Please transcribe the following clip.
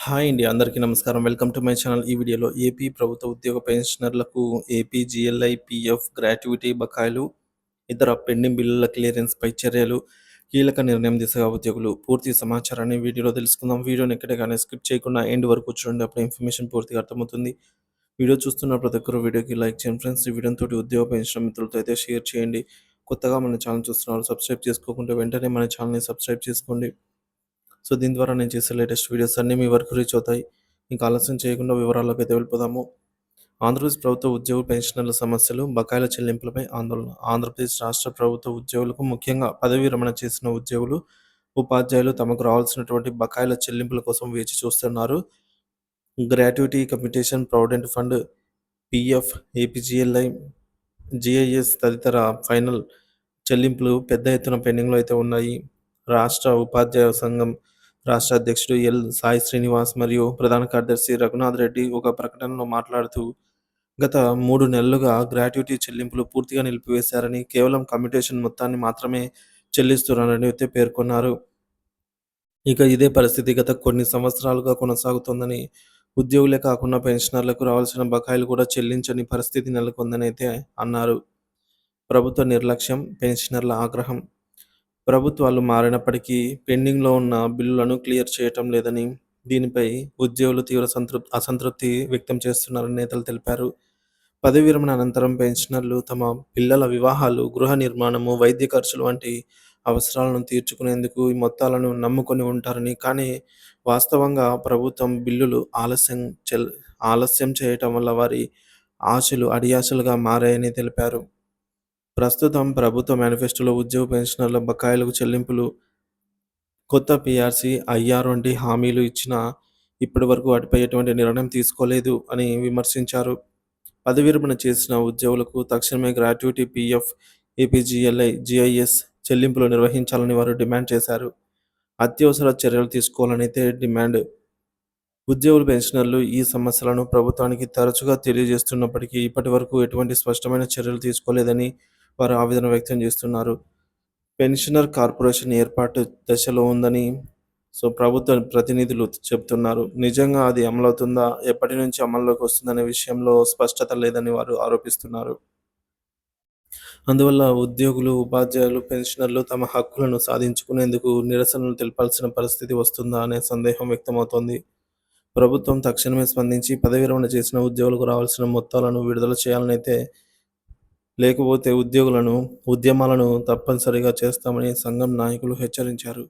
Hi అండి. అందరికీ నమస్కారం. Welcome to my channel. ఈ వీడియోలో ఏపీ ప్రభుత్వ ఉద్యోగ పెన్షనర్లకు ఏపీజీఎల్ఐ, పీఎఫ్ గ్రాట్యుటీ బకాయిలు, ఇతర పెండింగ్ బిల్లుల క్లియరెన్స్‌పై చర్యలు, కీలక నిర్ణయం దిశగా ఉద్యోగులు. పూర్తి సమాచారాన్ని వీడియోలో తెలుసుకుందాం. వీడియోని ఎక్కడ గాని స్కిప్ చేయకుండా ఎండ్ వరకు చూడండి. అప్పుడు ఇన్ఫర్మేషన్ పూర్తిగా అర్థమవుతుంది. వీడియో చూస్తున్న ప్రతి ఒక్కరు వీడియోకి లైక్ చేయండి ఫ్రెండ్స్. ఈ వీడియోతోటి ఉద్యోగ పెన్షన్ మిత్రులతో అయితే షేర్ చేయండి. కొత్తగా మన ఛానల్ చూస్తున్నారు సబ్స్క్రైబ్ చేసుకోకుంటే వెంటనే మన ఛానల్‌ని సబ్స్క్రైబ్ చేసుకోండి. సో దీని ద్వారా నేను చేసే లేటెస్ట్ వీడియోస్ అన్నీ మీ వరకు రీచ్ అవుతాయి. ఇంకా ఆలస్యం చేయకుండా వివరాల్లోకి అయితే వెళ్ళిపోదాము. ఆంధ్రప్రదేశ్ ప్రభుత్వ ఉద్యోగ పెన్షనర్ల సమస్యలు, బకాయిల చెల్లింపులపై ఆందోళన. ఆంధ్రప్రదేశ్ రాష్ట్ర ప్రభుత్వ ఉద్యోగులకు, ముఖ్యంగా పదవీ విరమణ చేసిన ఉద్యోగులు, ఉపాధ్యాయులు తమకు రావాల్సినటువంటి బకాయిల చెల్లింపుల కోసం వేచి చూస్తున్నారు. Gratuity, commutation, provident fund, PF, APGLI, GIS తదితర ఫైనల్ చెల్లింపులు పెద్ద ఎత్తున పెండింగ్‌లో అయితే ఉన్నాయి. రాష్ట్ర ఉపాధ్యాయ సంఘం రాష్ట్ర అధ్యక్షుడు ఎల్. సాయి శ్రీనివాస్ మరియు ప్రధాన కార్యదర్శి రఘునాథ్ రెడ్డి ఒక ప్రకటనలో మాట్లాడుతూ, గత 3 నెలలుగా గ్రాట్యుటీ చెల్లింపులు పూర్తిగా నిలిపివేశారని, కేవలం కమ్యూటేషన్ మొత్తాన్ని మాత్రమే చెల్లిస్తున్నారని అయితే పేర్కొన్నారు. ఇక ఇదే పరిస్థితి గత కొన్ని సంవత్సరాలుగా కొనసాగుతోందని, ఉద్యోగులే కాకుండా పెన్షనర్లకు రావాల్సిన బకాయిలు కూడా చెల్లించని పరిస్థితి నెలకొందని అయితే అన్నారు. ప్రభుత్వ నిర్లక్ష్యం, పెన్షనర్ల ఆగ్రహం. ప్రభుత్వాలు మారినప్పటికీ పెండింగ్‌లో ఉన్న బిల్లులను క్లియర్ చేయటం లేదని, దీనిపై ఉద్యోగులు తీవ్ర అసంతృప్తి వ్యక్తం చేస్తున్నారని నేతలు తెలిపారు. పదవీ విరమణ అనంతరం పెన్షనర్లు తమ పిల్లల వివాహాలు, గృహ నిర్మాణము, వైద్య ఖర్చులు వంటి అవసరాలను తీర్చుకునేందుకు ఈ మొత్తాలను నమ్ముకొని ఉంటారని, కానీ వాస్తవంగా ప్రభుత్వం బిల్లులు ఆలస్యం చేయటం వల్ల వారి ఆశలు అడియాశలుగా మారాయని తెలిపారు. ప్రస్తుతం ప్రభుత్వ మేనిఫెస్టోలో ఉద్యోగ పెన్షనర్ల బకాయిలకు చెల్లింపులు, కొత్త పీఆర్సీ, ఐఆర్ వంటి హామీలు ఇచ్చినా ఇప్పటివరకు వాటిపై ఎటువంటి నిర్ణయం తీసుకోలేదు అని విమర్శించారు. పదవీ విరమణ చేసిన ఉద్యోగులకు తక్షణమే గ్రాట్యుటీ, పీఎఫ్, ఏపీజీఎల్ఐ, జీఐఎస్ చెల్లింపులు నిర్వహించాలని వారు డిమాండ్ చేశారు. అత్యవసర చర్యలు తీసుకోవాలని అయితే డిమాండ్. ఉద్యోగులు, పెన్షనర్లు ఈ సమస్యలను ప్రభుత్వానికి తరచుగా తెలియజేస్తున్నప్పటికీ ఇప్పటివరకు ఎటువంటి స్పష్టమైన చర్యలు తీసుకోలేదని వారు ఆవేదన వ్యక్తం చేస్తున్నారు. పెన్షనర్ కార్పొరేషన్ ఏర్పాటు దశలో ఉందని ప్రభుత్వ ప్రతినిధులు చెబుతున్నారు. నిజంగా అది అమలవుతుందా? ఎప్పటి నుంచి అమల్లోకి వస్తుందనే విషయంలో స్పష్టత లేదని వారు ఆరోపిస్తున్నారు. అందువల్ల ఉద్యోగులు, ఉపాధ్యాయులు, పెన్షనర్లు తమ హక్కులను సాధించుకునేందుకు నిరసనలు తెలపాల్సిన పరిస్థితి వస్తుందా అనే సందేహం వ్యక్తమవుతోంది. ప్రభుత్వం తక్షణమే స్పందించి పదవీ విరమణ చేసిన ఉద్యోగులకు రావాల్సిన మొత్తాలను విడుదల చేయాలనైతే, లేకపోతే ఉద్యోగులను ఉద్యమాలను తప్పనిసరిగా చేస్తామని సంఘం నాయకులు హెచ్చరించారు.